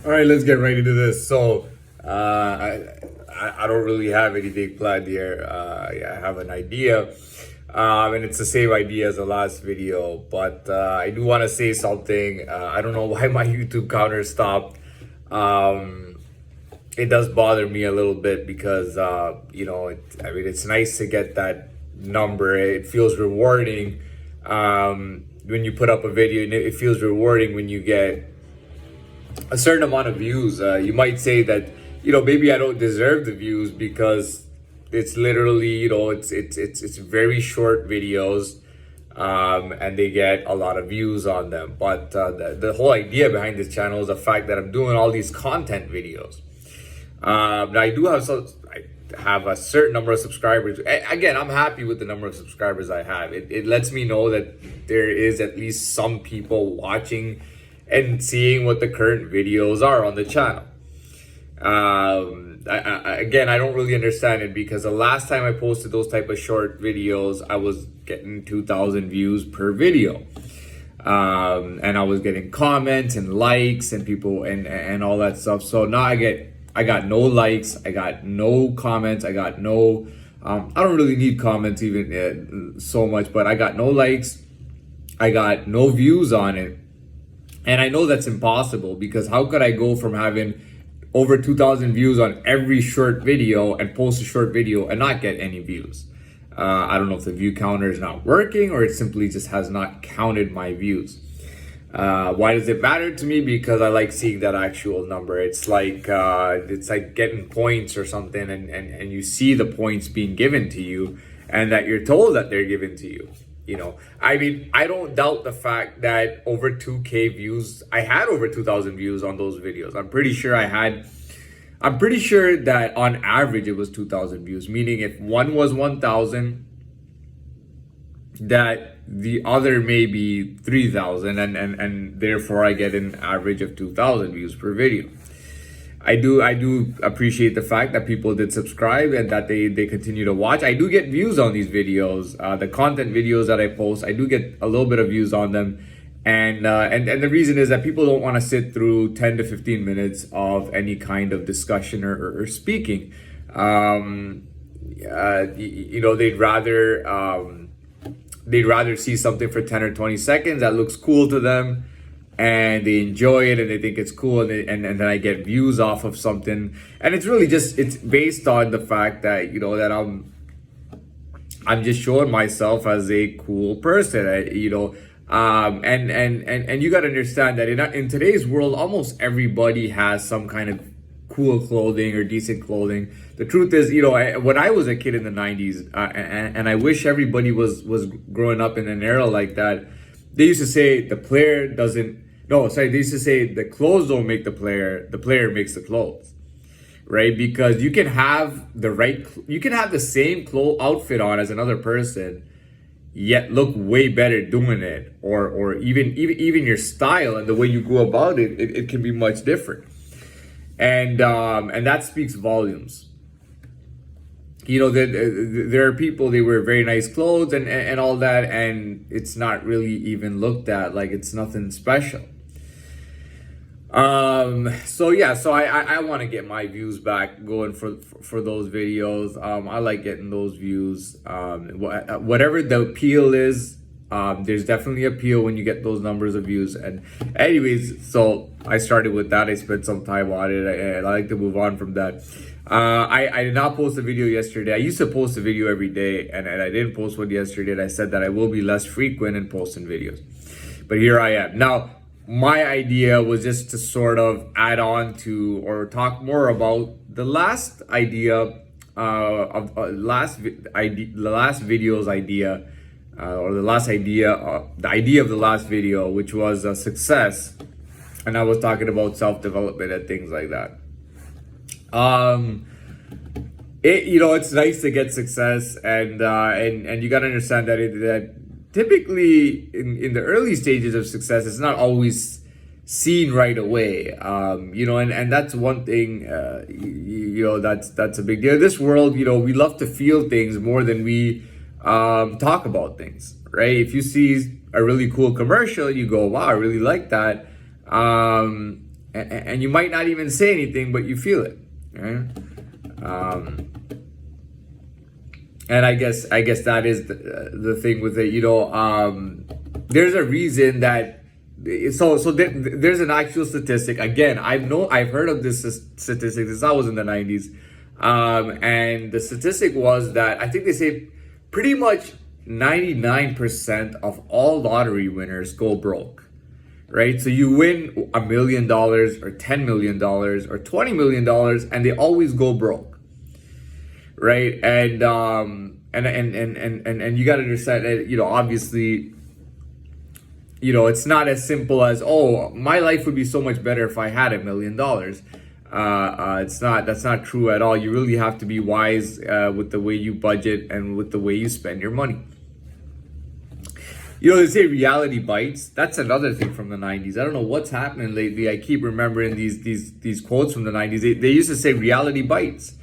All right, let's get right into this. So, I don't really have anything planned here. Yeah, I have an idea, and it's the same idea as the last video. But I do want to say something. I don't know why my YouTube counter stopped. Um, it does bother me a little bit because I mean, it's nice to get that number. It feels rewarding when you put up a video, and it feels rewarding when you get a certain amount of views. You might say that maybe I don't deserve the views because it's literally it's very short videos, and they get a lot of views on them. But the whole idea behind this channel is the fact that I'm doing all these content videos. Now I have a certain number of subscribers. Again, I'm happy with the number of subscribers I have. It lets me know that there is at least some people watching and seeing what the current videos are on the channel. Again, I don't really understand it because the last time I posted those type of short videos, I was getting 2,000 views per video. And I was getting comments and likes and people and all that stuff. So now I got no likes, I got no comments, I got no I don't really need comments even so much, but I got no likes, I got no views on it. And I know that's impossible because how could I go from having over 2,000 views on every short video and post a short video and not get any views? I don't know if the view counter is not working or it simply just has not counted my views. Why does it matter to me? Because I like seeing that actual number. It's like getting points or something, and you see the points being given to you, and that you're told that they're given to you. I mean, I don't doubt the fact that over 2K views, I had over 2,000 views on those videos. I'm pretty sure that on average it was 2,000 views, meaning if one was 1,000, that the other may be 3,000, and therefore I get an average of 2,000 views per video. I do appreciate the fact that people did subscribe and that they continue to watch. I do get views on these videos. The content videos that I post, I do get a little bit of views on them. And the reason is that people don't want to sit through 10 to 15 minutes of any kind of discussion or speaking. They'd rather see something for 10 or 20 seconds that looks cool to them, and they enjoy it and they think it's cool, and then I get views off of something, and it's really just it's based on the fact that that I'm just showing myself as a cool person. And you got to understand that in today's world, almost everybody has some kind of cool clothing or decent clothing. The truth is, when I was a kid in the 90s, and I wish everybody was growing up in an era like that, they used to say they used to say the clothes don't make the player makes the clothes, right? Because you can have the same outfit on as another person, yet look way better doing it, or even your style and the way you go about it can be much different, and that speaks volumes. There are people, they wear very nice clothes and all that, and it's not really even looked at like it's nothing special. So I want to get my views back going for those videos. I like getting those views. Whatever the appeal is, there's definitely appeal when you get those numbers of views. And anyways, so I started with that. I spent some time on it, and I like to move on from that. I did not post a video yesterday. I used to post a video every day, and I didn't post one yesterday. And I said that I will be less frequent in posting videos, but here I am now. My idea was just to sort of add on to or talk more about the last idea the last video's idea, or the idea of the last video, which was a success, and I was talking about self-development and things like that. It's nice to get success, and you got to understand that typically in the early stages of success, it's not always seen right away. And that's one thing, that's a big deal. This world, we love to feel things more than we talk about things, right? If you see a really cool commercial, you go, wow, I really like that. and you might not even say anything, but you feel it, right? And I guess that is the thing with it. There's a reason that there's an actual statistic. Again, I've heard of this statistic since I was in the 90s, and the statistic was that I think they say pretty much 99% of all lottery winners go broke. Right? So you win $1 million or $10 million or $20 million, and they always go broke. Right? And you got to understand that, obviously, it's not as simple as, oh, my life would be so much better if I had $1 million. That's not true at all. You really have to be wise with the way you budget and with the way you spend your money. They say reality bites. That's another thing from the 90s. I don't know what's happening lately. I keep remembering these quotes from the 90s. They used to say reality bites,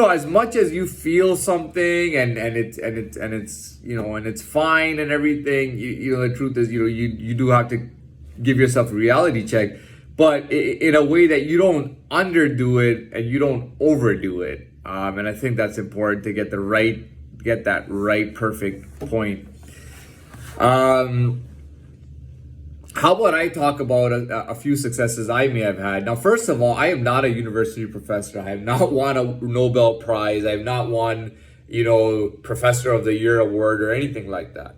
as much as you feel something and it's fine and everything, the truth is, you do have to give yourself a reality check, but in a way that you don't underdo it and you don't overdo it. And I think that's important to get that right perfect point. How about I talk about a few successes I may have had? Now, first of all, I am not a university professor. I have not won a Nobel Prize. I have not won, Professor of the Year award or anything like that,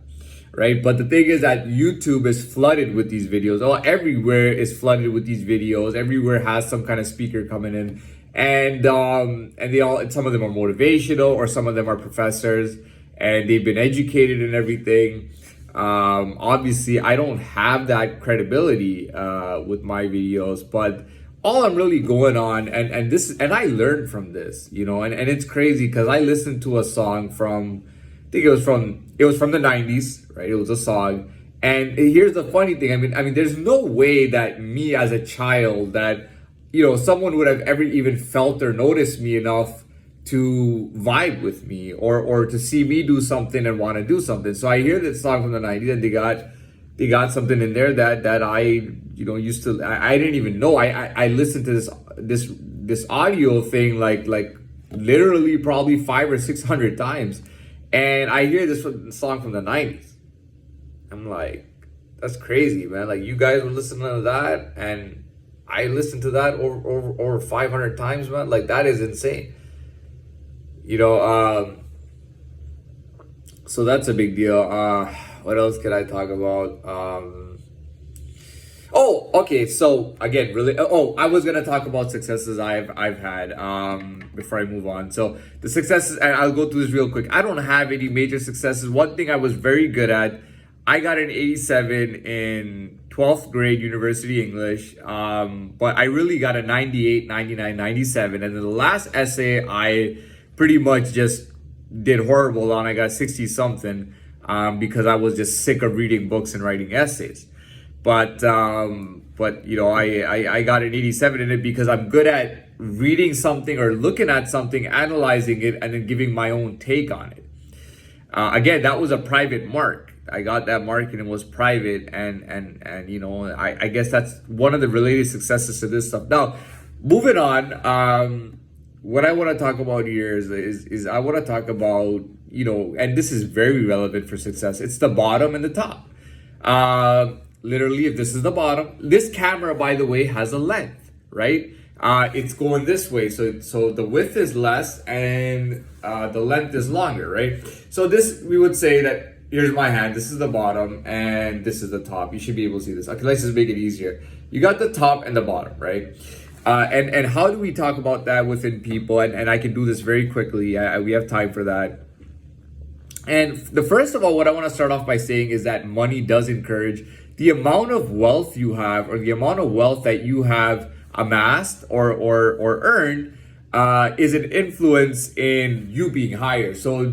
right? But the thing is that YouTube is flooded with these videos. Everywhere is flooded with these videos. Everywhere has some kind of speaker coming in. And some of them are motivational, or some of them are professors, and they've been educated and everything. Obviously, I don't have that credibility with my videos, but all I'm really going on, and I learned from this, and it's crazy because I listened to a song from, I think it was from the 90s, right? It was a song, and here's the funny thing. I mean, there's no way that me as a child that someone would have ever even felt or noticed me enough to vibe with me or to see me do something and want to do something. So I hear this song from the 90s, and they got something in there that I used to, I didn't even know. I listened to this audio thing like literally probably 500 or 600 times, and I hear this song from the 90s. I'm like, that's crazy, man. Like, you guys were listening to that, and I listened to that over 500 times, man. Like, that is insane. So that's a big deal. What else could I talk about? Okay. So again, I was gonna talk about successes I've had before I move on. So the successes, and I'll go through this real quick. I don't have any major successes. One thing I was very good at, I got an 87 in 12th grade university English, but I really got a 98, 99, 97. And then the last essay, I pretty much just did horrible on. I got 60 something because I was just sick of reading books and writing essays. But I got an 87 in it because I'm good at reading something or looking at something, analyzing it, and then giving my own take on it. Again, that was a private mark. I got that mark and it was private, and I guess that's one of the related successes to this stuff. Now, moving on, what I want to talk about here is I want to talk about, and this is very relevant for success. It's the bottom and the top. Literally, if this is the bottom, this camera, by the way, has a length, right? It's going this way, so the width is less and the length is longer, right? So this, we would say that here's my hand, this is the bottom, and this is the top. You should be able to see this. Okay, let's just make it easier. You got the top and the bottom, right? And how do we talk about that within people? And I can do this very quickly. We have time for that. And the first of all, what I want to start off by saying is that money does encourage. The amount of wealth you have, or the amount of wealth that you have amassed or earned, is an influence in you being higher. So,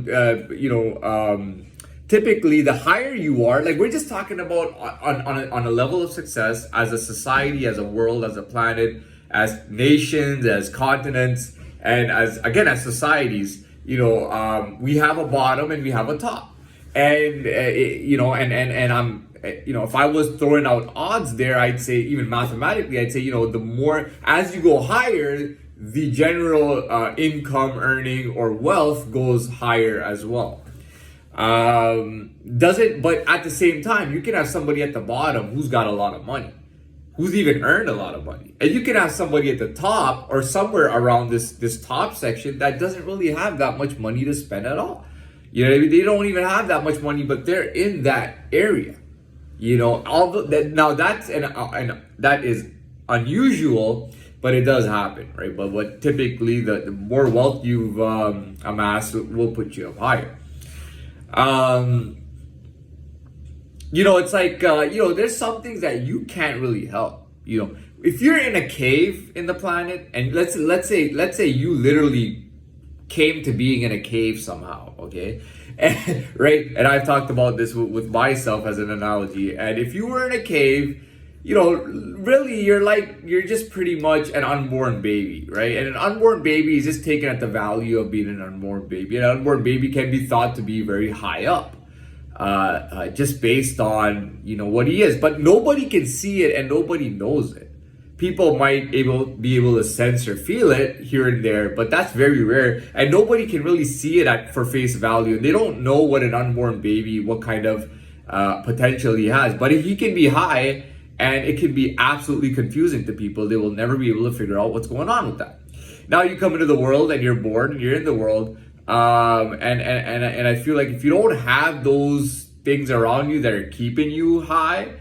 typically, the higher you are, like we're just talking about on a level of success as a society, as a world, as a planet, as nations, as continents, and as societies, we have a bottom and we have a top. And, if I was throwing out odds there, I'd say, even mathematically, I'd say, the more, as you go higher, the general income earning or wealth goes higher as well. But at the same time, you can have somebody at the bottom who's got a lot of money, who's even earned a lot of money. And you can have somebody at the top or somewhere around this top section that doesn't really have that much money to spend at all. You know what I mean? They don't even have that much money, but they're in that area. Now that's and that is unusual, but it does happen, right? But what typically the more wealth you've amassed will put you up higher. It's like there's some things that you can't really help. If you're in a cave in the planet, and let's say you literally came to being in a cave somehow, okay? And, right? And I've talked about this with myself as an analogy. And if you were in a cave, really you're just pretty much an unborn baby, right? And an unborn baby is just taken at the value of being an unborn baby. An unborn baby can be thought to be very high up, just based on, what he is. But nobody can see it and nobody knows it. People might be able to sense or feel it here and there, but that's very rare, and nobody can really see it for face value. And they don't know what an unborn baby, what kind of potential he has. But he can be high, and it can be absolutely confusing to people. They will never be able to figure out what's going on with that. Now you come into the world and you're born and you're in the world, and I feel like if you don't have those things around you that are keeping you high,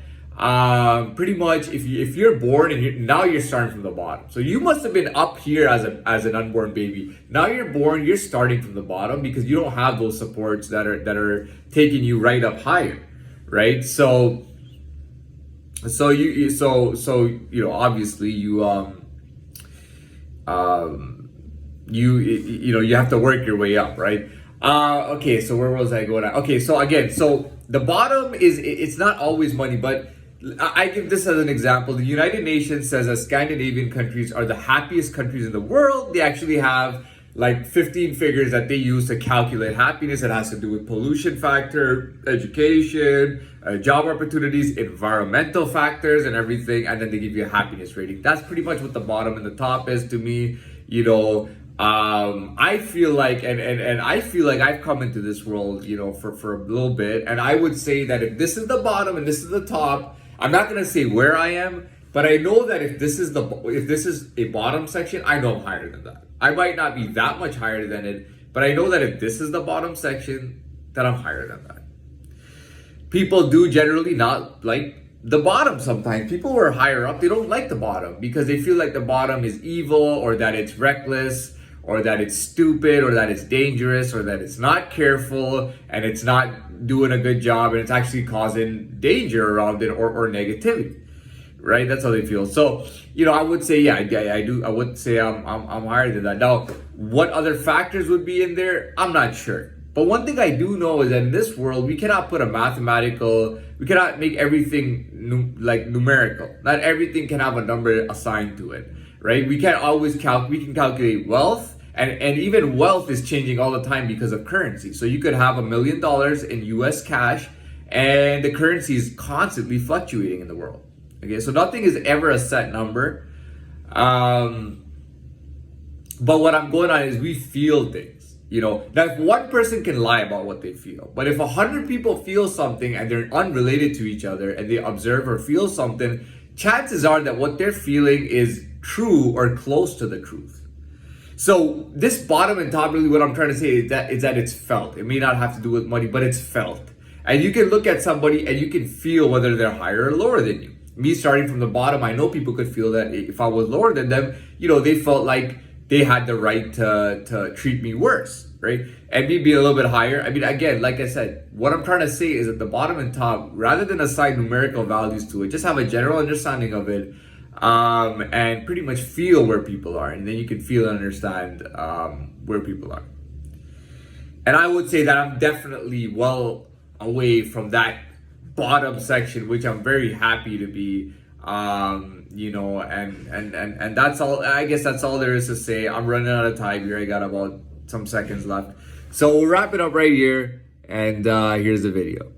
pretty much if you're born and now you're starting from the bottom. So you must have been up here as an unborn baby. Now you're born, you're starting from the bottom because you don't have those supports that are taking you right up higher, right? So obviously you have to work your way up, right? Okay, so where was I going at? Okay, so again, the bottom it's not always money, but I give this as an example. The United Nations says that Scandinavian countries are the happiest countries in the world. They actually have like 15 figures that they use to calculate happiness. It has to do with pollution factor, education, job opportunities, environmental factors, and everything. And then they give you a happiness rating. That's pretty much what the bottom and the top is to me. I feel like, and I feel like I've come into this world, for a little bit. And I would say that if this is the bottom and this is the top, I'm not going to say where I am, but I know that if this is a bottom section, I know I'm higher than that. I might not be that much higher than it, but I know that if this is the bottom section, that I'm higher than that. People do generally not like the bottom sometimes. People who are higher up, they don't like the bottom because they feel like the bottom is evil, or that it's reckless, or that it's stupid, or that it's dangerous, or that it's not careful and it's not doing a good job and it's actually causing danger around it or negativity, right? That's how they feel. So, I would say, I do. I would say I'm higher than that. Now, what other factors would be in there? I'm not sure. But one thing I do know is that in this world, we cannot put we cannot make everything numerical. Not everything can have a number assigned to it, right? We can't always we can calculate wealth, and even wealth is changing all the time because of currency. So you could have $1 million in US cash, and the currency is constantly fluctuating in the world. Okay, so nothing is ever a set number. But what I'm going on is we feel things. Now if one person can lie about what they feel, but if 100 people feel something and they're unrelated to each other and they observe or feel something, chances are that what they're feeling is true or close to the truth. So this bottom and top, really what I'm trying to say is that it's felt. It may not have to do with money, but it's felt. And you can look at somebody and you can feel whether they're higher or lower than you. Me starting from the bottom, I know people could feel that if I was lower than them, they felt like they had the right to treat me worse, right? And me being a little bit higher. I mean, again, like I said, what I'm trying to say is that the bottom and top, rather than assign numerical values to it, just have a general understanding of it, and pretty much feel where people are. And then you can feel and understand where people are. And I would say that I'm definitely well away from that bottom section, which I'm very happy to be. And that's all. I guess that's all there is to say. I'm running out of time here. I got about some seconds left, so we'll wrap it up right here, and here's the video.